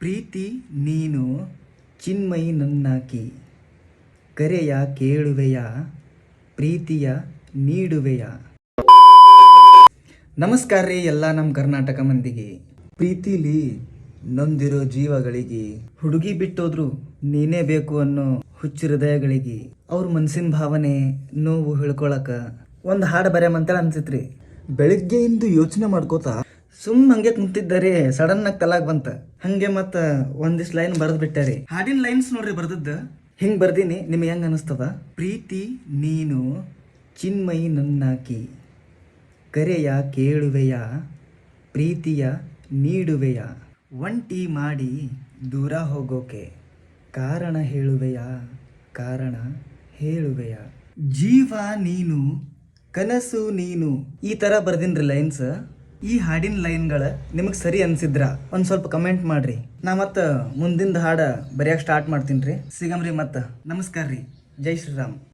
ಪ್ರೀತಿ ನೀನು ಚಿನ್ಮಯಿ ನನ್ನಾಕಿ ಕರೆಯ ಕೇಳುವೆಯ ಪ್ರೀತಿಯ ನೀಡುವೆಯ. ನಮಸ್ಕಾರ ರೀ ಎಲ್ಲ ನಮ್ಮ ಕರ್ನಾಟಕ ಮಂದಿಗೆ. ಪ್ರೀತಿಲಿ ನೊಂದಿರೋ ಜೀವಗಳಿಗೆ, ಹುಡುಗಿ ಬಿಟ್ಟೋದ್ರು ನೀನೇ ಬೇಕು ಅನ್ನೋ ಹುಚ್ಚು ಹೃದಯಗಳಿಗೆ ಅವ್ರ ಮನಸ್ಸಿನ ಭಾವನೆ ನೋವು ಹೇಳ್ಕೊಳಕ ಒಂದು ಹಾಡು ಬರೆಯಮಂತೇಳಿ ಅನ್ಸಿತ್ರಿ. ಬೆಳಗ್ಗೆಯಿಂದ ಯೋಚನೆ ಮಾಡ್ಕೋತಾ ಹಂಗೆ ಕುಂತಿದ್ದಾರೆ, ಸಡನ್ ಆಗಿ ತಲಾಗ್ ಬಂತ. ಹಂಗೆ ಮತ್ತ ಒಂದಿಷ್ಟು ಲೈನ್ ಬರೆದ್ ಬಿಟ್ಟಾರಿ. ಹಾಡಿನ ಲೈನ್ಸ್ ನೋಡ್ರಿ ಬರ್ದದ್ದು ಹಿಂಗ್ ಬರ್ದೀನಿ, ನಿಮ್ಗೆ ಹೆಂಗ್ ಅನಿಸ್ತದ? ಪ್ರೀತಿ ನೀನು ಚಿನ್ಮಯಿ ನನ್ನಾಕಿ ಕರೆಯ ಕೇಳುವೆಯ ಪ್ರೀತಿಯ ನೀಡುವೆಯ. ಒಂಟಿ ಮಾಡಿ ದೂರ ಹೋಗೋಕೆ ಕಾರಣ ಹೇಳುವೆಯ ಕಾರಣ ಹೇಳುವೆಯ. ಜೀವ ನೀನು ಕನಸು ನೀನು. ಈ ತರ ಬರ್ದಿನ್ರಿ ಲೈನ್ಸ್. ಈ ಹಾಡಿನ ಲೈನ್ಗಳ ನಿಮಗೆ ಸರಿ ಅನ್ಸಿದ್ರ ಒಂದು ಸ್ವಲ್ಪ ಕಮೆಂಟ್ ಮಾಡ್ರಿ. ನಾ ಮತ್ತೆ ಮುಂದಿನ ಹಾಡ ಬರೆಯಕ್ಕೆ ಸ್ಟಾರ್ಟ್ ಮಾಡ್ತೀನಿ ರೀ. ಸಿಗಮ್ರಿ ಮತ್ತೆ. ನಮಸ್ಕಾರ ರೀ. ಜೈ ಶ್ರೀರಾಮ್.